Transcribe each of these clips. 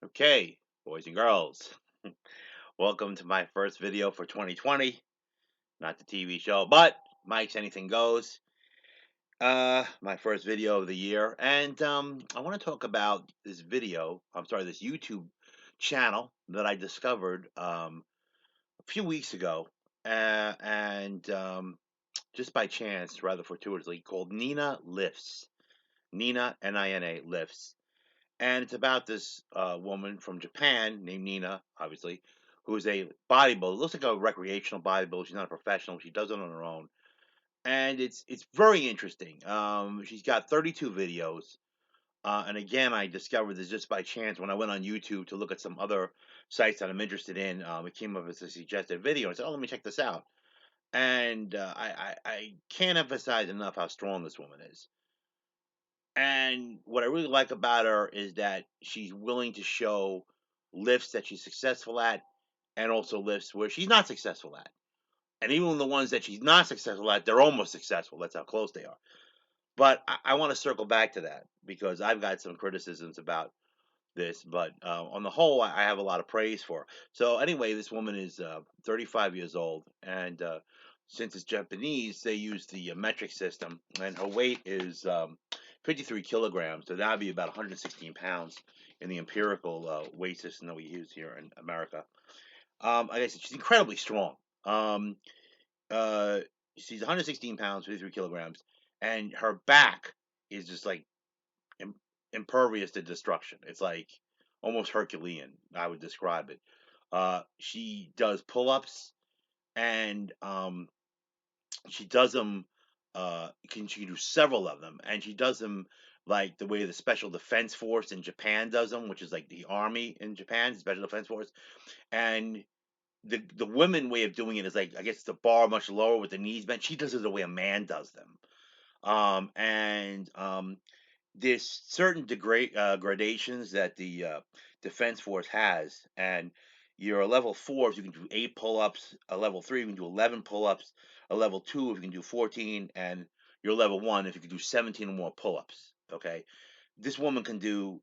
Okay, boys and girls, welcome to my first video for 2020. Not the TV show, but Mike's Anything Goes. My first video of the year, and I want to talk about this video. I'm sorry, this YouTube channel that I discovered a few weeks ago, and just by chance, rather fortuitously, called Nina Lifts. Nina Nina Lifts. And it's about this woman from Japan named Nina, obviously, who is a bodybuilder. Looks like a recreational bodybuilder. She's not a professional. She does it on her own, and it's very interesting. She's got 32 videos, and again, I discovered this just by chance when I went on YouTube to look at some other sites that I'm interested in. It came up as a suggested video. I said, "Oh, let me check this out." And I can't emphasize enough how strong this woman is. And what I really like about her is that she's willing to show lifts that she's successful at and also lifts where she's not successful at. And even the ones that she's not successful at, they're almost successful. That's how close they are. But I want to circle back to that because I've got some criticisms about this. But on the whole, I have a lot of praise for her. So, anyway, this woman is 35 years old. And since it's Japanese, they use the metric system. And her weight is 53 kilograms. So that would be about 116 pounds in the empirical weight system that we use here in America. Like I said, she's incredibly strong. Um, uh, she's 116 pounds, 53 kilograms, and her back is just like im- impervious to destruction. It's like almost Herculean, I would describe it. She does pull-ups, and she does them. She can do several of them, and she does them like the way the Special Defense Force in Japan does them, which is like the Army in Japan, Special Defense Force. And the women way of doing it is like I guess the bar much lower with the knees bent. She does it the way a man does them. And There's certain gradations that the defense force has, and you're a level four if you can do 8 pull-ups, a level three you can do 11 pull-ups, a level two if you can do 14, and you're level one if you can do 17 or more pull-ups. Okay, this woman can do,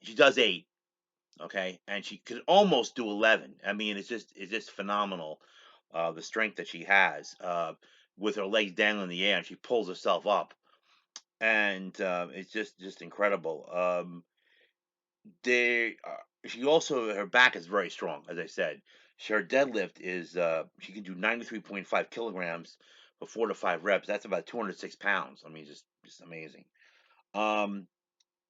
she does 8. Okay, and she could almost do 11. I mean, it's just phenomenal, the strength that she has with her legs dangling in the air, and she pulls herself up, and it's just incredible. She also, her back is very strong, as I said. Her deadlift is she can do 93.5 kilograms for 4 to 5 reps. That's about 206 pounds. I mean, just amazing. Um,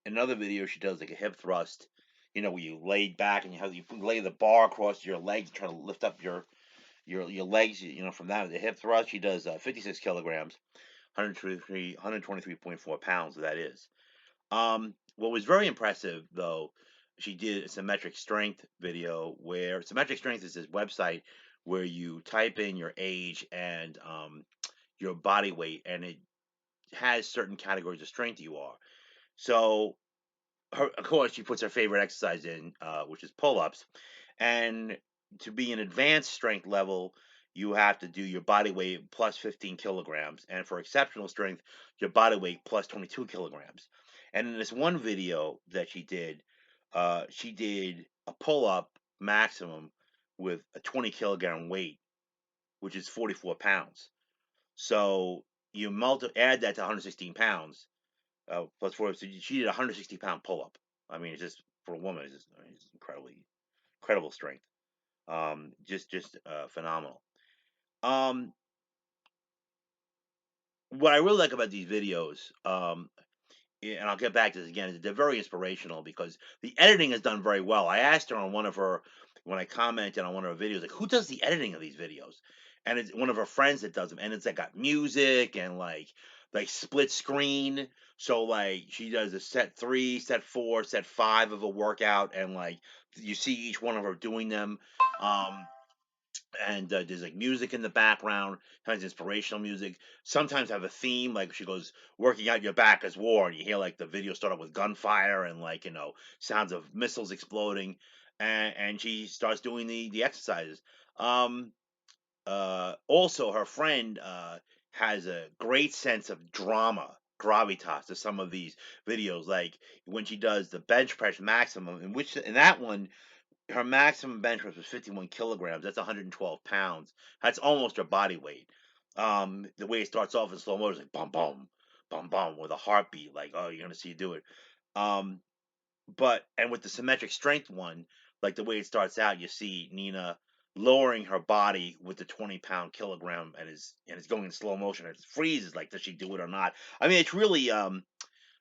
Another video she does like a hip thrust. Where you lay back and you lay the bar across your legs, try to lift up your legs. From that the hip thrust. She does 56 kilograms, 123.4 pounds. That is. What was very impressive, though, she did a symmetric strength video where symmetric strength is this website where you type in your age and your body weight, and it has certain categories of strength you are. So, of course, she puts her favorite exercise in, which is pull ups. And to be an advanced strength level, you have to do your body weight plus 15 kilograms. And for exceptional strength, your body weight plus 22 kilograms. And in this one video that she did a pull up maximum with a 20 kilogram weight, which is 44 pounds. So you add that to 116 pounds plus 4. So she did a 160-pound pull up. I mean, it's just for a woman, it's incredible strength. Just phenomenal. Um, what I really like about these videos, and I'll get back to this again, is they're very inspirational because the editing is done very well. I asked her on one of her when I commented on one of her videos, like, who does the editing of these videos? And it's one of her friends that does them, and it's like got music and like split screen. So like she does a set three, set four, set five of a workout, and like you see each one of her doing them. Um, and there's like music in the background, kind of inspirational music. Sometimes have a theme, like she goes working out your back is war, and you hear like the video start up with gunfire and like sounds of missiles exploding, and she starts doing the exercises. Um, Also, her friend has a great sense of drama gravitas to some of these videos, like when she does the bench press maximum, in that one her maximum bench press was 51 kilograms. That's 112 pounds. That's almost her body weight. The way it starts off in slow motion, like bum bum, bum bum, with a heartbeat, like, oh, you're gonna see you do it. Um, and with the symmetric strength one, like the way it starts out, you see Nina lowering her body with the 20-pound kilogram, and it's going in slow motion. And it freezes, like, does she do it or not? I mean, it's really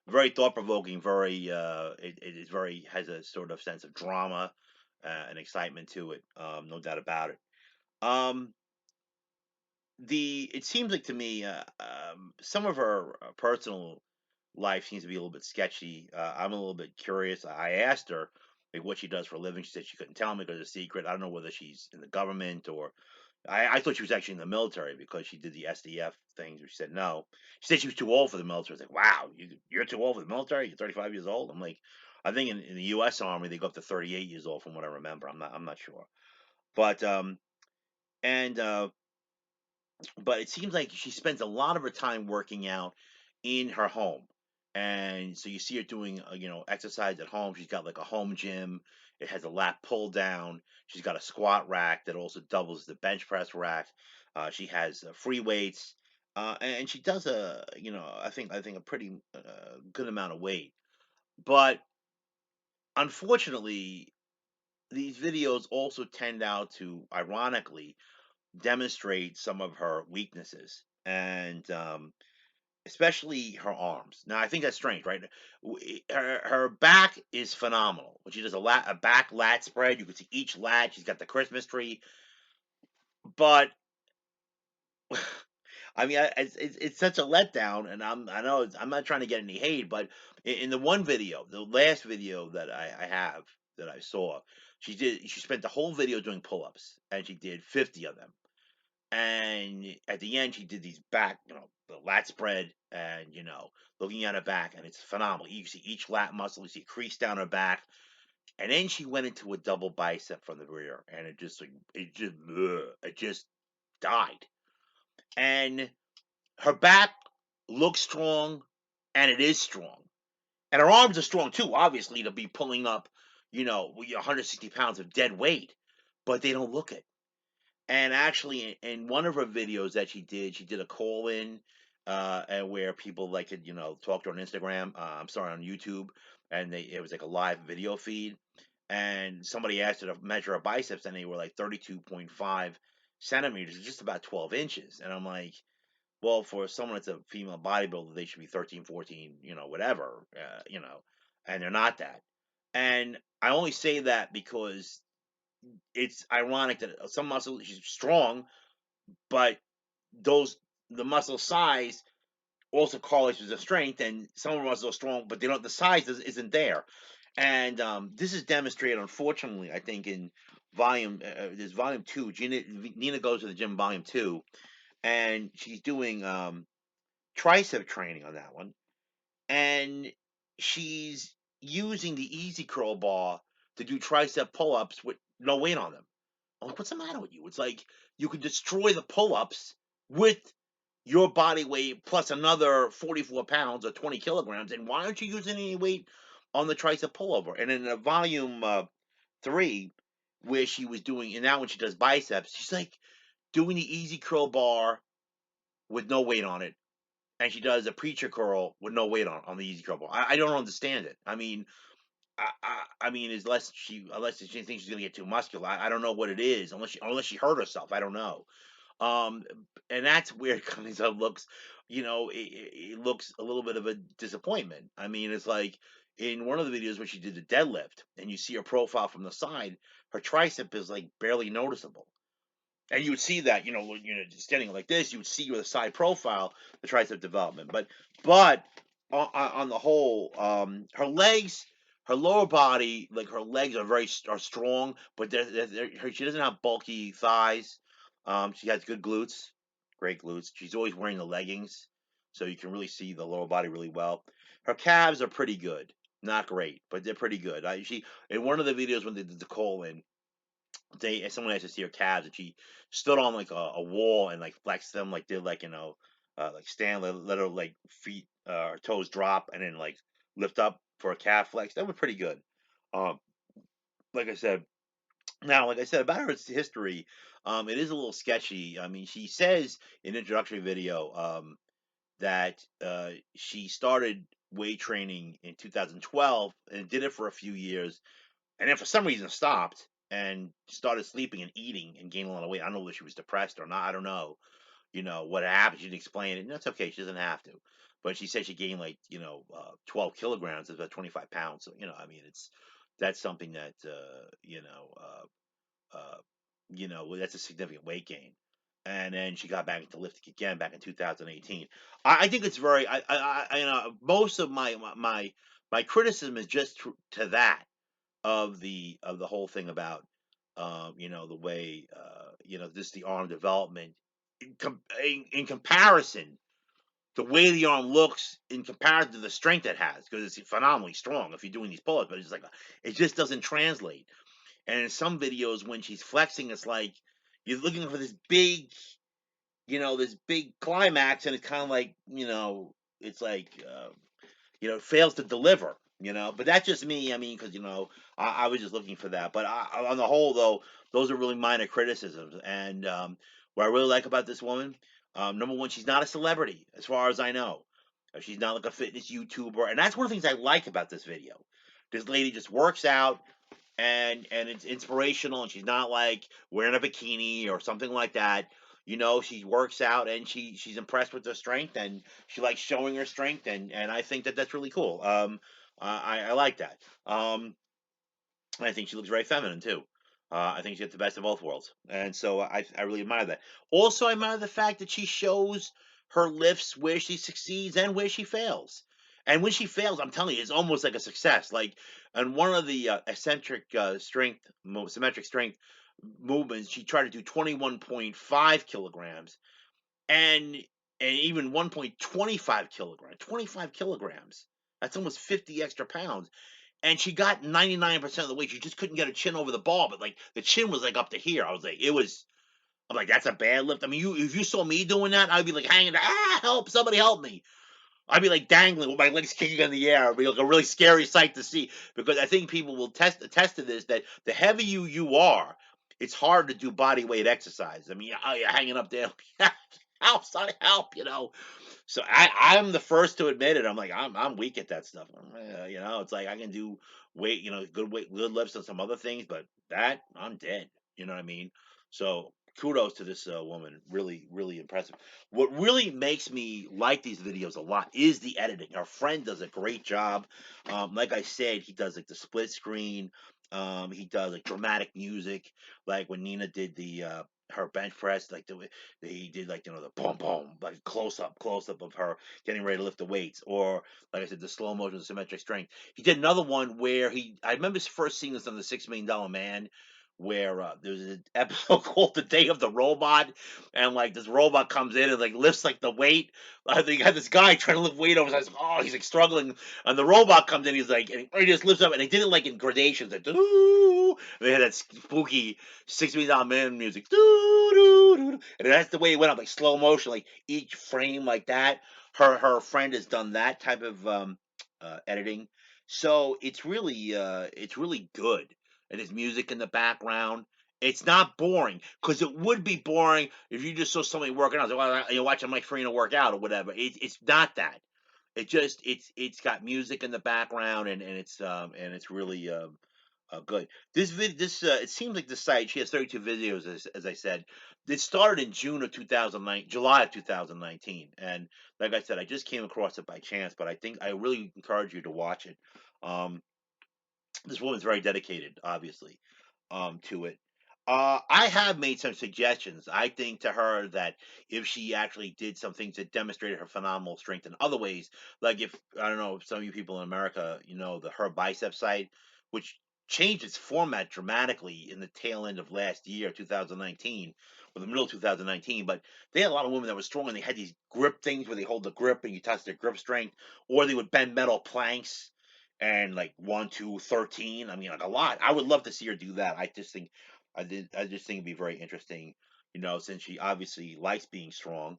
very thought provoking. Very it is very, has a sort of sense of drama and excitement to it. No doubt about it. Um, the It seems like to me, some of her personal life seems to be a little bit sketchy. I'm a little bit curious. I asked her like what she does for a living. She said she couldn't tell me because it's a secret. I don't know whether she's in the government or I thought she was actually in the military because she did the SDF things. She said no. She said she was too old for the military. I was like, wow, you're too old for the military. You're 35 years old. I'm like, I think in the U.S. Army they go up to 38 years old from what I remember. I'm not sure, but and but it seems like she spends a lot of her time working out in her home. And so you see her doing, exercise at home. She's got like a home gym. It has a lat pull down. She's got a squat rack that also doubles as the bench press rack. She has free weights, and she does I think a pretty good amount of weight. But unfortunately, these videos also tend out to, ironically, demonstrate some of her weaknesses. And especially her arms. Now, I think that's strange, right? Her back is phenomenal. When she does a back lat spread, you can see each lat. She's got the Christmas tree, but I mean, it's such a letdown. And I know I'm not trying to get any hate, but in the one video, the last video that I have that I saw, she spent the whole video doing pull-ups, and she did 50 of them. And at the end, she did these back, the lat spread, and looking at her back, and it's phenomenal. You see each lat muscle, you see a crease down her back, and then she went into a double bicep from the rear, and it just died. And her back looks strong, and it is strong, and her arms are strong too. Obviously, to be pulling up, 160 pounds of dead weight, but they don't look it. And actually, in one of her videos that she did a call in, and where people like could, talk to her on Instagram. I'm sorry, on YouTube, and it was like a live video feed. And somebody asked her to measure her biceps, and they were like 32.5 centimeters, just about 12 inches. And I'm like, well, for someone that's a female bodybuilder, they should be 13, 14, whatever, and they're not that. And I only say that because it's ironic that some muscle she's strong, but those the muscle size also correlates with the strength, and some of us are strong, but they don't. The size isn't there, and this is demonstrated, unfortunately, I think in there's volume two. Nina goes to the gym, volume two, and she's doing tricep training on that one, and she's using the easy curl bar to do tricep pull-ups with no weight on them. I'm like, what's the matter with you? It's like you could destroy the pull-ups with your body weight plus another 44 pounds or 20 kilograms. And why aren't you using any weight on the tricep pullover? And in the volume three, where she was doing, and now when she does biceps, she's like doing the easy curl bar with no weight on it. And she does a preacher curl with no weight on the easy curl bar. I don't understand it. I mean, I mean, unless she thinks she's gonna get too muscular, I don't know what it is. Unless she hurt herself, I don't know. Um, and that's where it kind of looks, it looks a little bit of a disappointment. I mean, it's like in one of the videos where she did the deadlift, and you see her profile from the side, her tricep is like barely noticeable. And you would see that, when you're just standing like this, you would see with a side profile the tricep development. But on the whole, her lower body, like her legs are strong, but she doesn't have bulky thighs. She has good glutes, great glutes. She's always wearing the leggings, so you can really see the lower body really well. Her calves are pretty good, not great, but they're pretty good. She In one of the videos when they did the call in, someone asked to see her calves, and she stood on like a wall and like flexed them, like did like like stand, let her like feet or toes drop, and then like lift up for a calf flex. That was pretty good. Um, like I said, now, like I said about her history, it is a little sketchy. I mean, she says in the introductory video that she started weight training in 2012 and did it for a few years, and then for some reason stopped and started sleeping and eating and gaining a lot of weight. I don't know whether she was depressed or not. I don't know. What happened. She didn't explain it, and that's okay. She doesn't have to. But she said she gained like 12 kilograms, about 25 pounds. So I mean, that's something that uh, well, that's a significant weight gain. And then she got back into lifting again back in 2018. I think it's very, most of my criticism is just to that of the whole thing about, the way, just the arm development in comparison, the way the arm looks in comparison to the strength it has, because it's phenomenally strong if you're doing these pull-ups, but it's like it just doesn't translate. And in some videos, when she's flexing, it's like you're looking for this big climax, and it's kind of like, it's like, it fails to deliver. But that's just me. I mean, because I was just looking for that. But on the whole, though, those are really minor criticisms. And what I really like about this woman, number one, she's not a celebrity, as far as I know. She's not like a fitness YouTuber, and that's one of the things I like about this video. This lady just works out, and it's inspirational, and she's not like wearing a bikini or something like that. She works out, and she's impressed with her strength, and she likes showing her strength, and I think that that's really cool. I like that. I think she looks very feminine too. I think she gets the best of both worlds, and so I really admire that. Also, I admire the fact that she shows her lifts where she succeeds and where she fails. And when she fails, I'm telling you, it's almost like a success. Like on one of the symmetric strength movements, she tried to do 21.5 kilograms, and even 1.25 kilograms. 25 kilograms. That's almost 50 extra pounds, and she got 99% of the weight. She just couldn't get her chin over the ball, but like the chin was like up to here. I'm like, that's a bad lift. I mean, if you saw me doing that, I'd be like hanging, help, somebody help me. I'd be like dangling with my legs kicking in the air. It'd be like a really scary sight to see, because I think people will attest to this, that the heavier you are, it's hard to do body weight exercise. I mean, you're hanging up there. Help, son, help. So I'm the first to admit it. I'm like, I'm weak at that stuff. It's like I can do weight, good lifts and some other things, but that I'm dead. You know what I mean? So kudos to this woman. Really, really impressive. What really makes me like these videos a lot is the editing. Our friend does a great job. Like I said, he does like the split screen. He does like dramatic music, like when Nina did the her bench press, like the way he did, like the boom boom, like close up of her getting ready to lift the weights, or like I said, the slow motion symmetric strength. He did another one where I remember first seeing this on the $6 Million Man, where there's an episode called The Day of the Robot, and like this robot comes in and like lifts like the weight. They got this guy trying to lift weight over, so I was like, oh, he's like struggling, and the robot comes in, he's like, and he just lifts up, and they did it like in gradations, like, doo. They had that spooky $6 Million Man music, doo, doo, doo, and that's the way it went up, like slow motion, like each frame like that. Her friend has done that type of editing, so it's really good. And there's music in the background. It's not boring, because it would be boring if you just saw somebody working out. Like, well, you're watching Mike Farina work out or whatever. It's not that. It's got music in the background, and it's really good. It seems like the site, she has 32 videos, as I said. It started in July of 2019, and like I said, I just came across it by chance. But I think I really encourage you to watch it. Um, this woman's very dedicated, obviously, to it. I have made some suggestions. I think to her that if she actually did some things that demonstrated her phenomenal strength in other ways, like if I don't know, if some of you people in America, the her bicep site, which changed its format dramatically in the tail end of last year, 2019, or the middle of 2019. But they had a lot of women that were strong, and they had these grip things where they hold the grip and you test their grip strength, or they would bend metal planks and like 1, 2, 13. I mean, like a lot. I would love to see her do that. I just think it'd be very interesting, since she obviously likes being strong.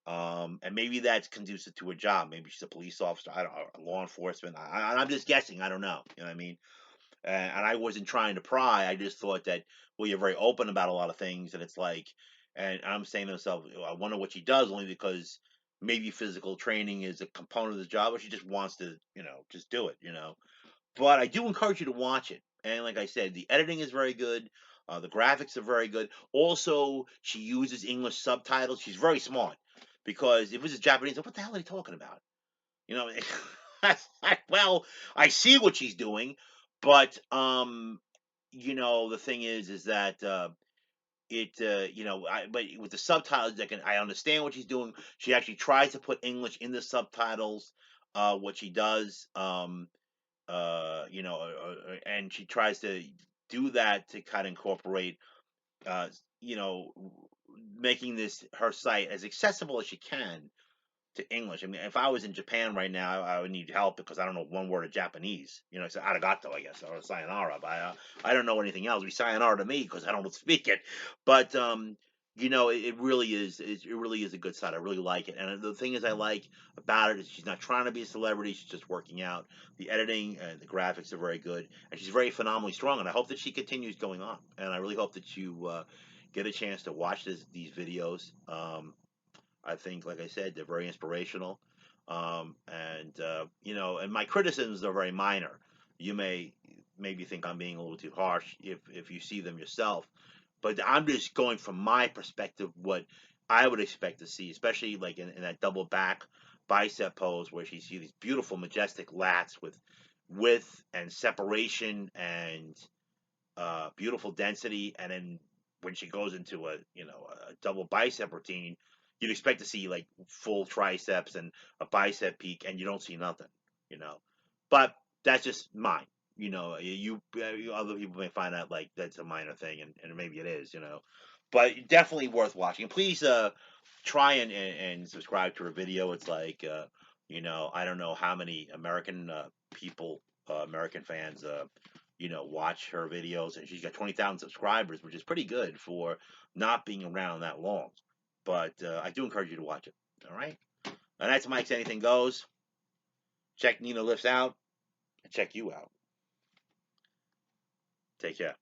And maybe that's conducive to a job. Maybe she's a police officer. I don't know, law enforcement. I'm just guessing. I don't know. You know what I mean? And I wasn't trying to pry. I just thought that, well, you're very open about a lot of things, and it's like, and I'm saying to myself, I wonder what she does, only because maybe physical training is a component of the job, or she just wants to, just do it. But I do encourage you to watch it. And like I said, the editing is very good. The graphics are very good. Also, she uses English subtitles. She's very smart, because if it was a Japanese, what the hell are they talking about? You know, well, I see what she's doing, but the thing is that but with the subtitles, I understand what she's doing. She actually tries to put English in the subtitles. What she does, and she tries to do that to kind of incorporate, uh, you know, making this her site as accessible as she can to English. I mean, if I was in Japan right now, I would need help because I don't know one word of Japanese. It's arigato, I guess, or sayonara. But I don't know anything else. Be sayonara to me because I don't speak it. But it really is. It really is a good site. I really like it. And the thing is, I like about it is she's not trying to be a celebrity. She's just working out. The editing and the graphics are very good, and she's very phenomenally strong. And I hope that she continues going on. And I really hope that you get a chance to watch these videos. I think, like I said, they're very inspirational. And my criticisms are very minor. You may maybe think I'm being a little too harsh if you see them yourself, but I'm just going from my perspective what I would expect to see, especially like in that double back bicep pose where she sees these beautiful, majestic lats with width and separation and beautiful density, and then when she goes into a double bicep routine, you'd expect to see like full triceps and a bicep peak, and you don't see nothing, you know. But that's just mine. Other people may find out like that's a minor thing, and maybe it is. But definitely worth watching. And please try and subscribe to her video. It's like I don't know how many American people, American fans watch her videos, and she's got 20,000 subscribers, which is pretty good for not being around that long. But I do encourage you to watch it. All right. And that's Mike's Anything Goes. Check Nina Lifts out and check you out. Take care.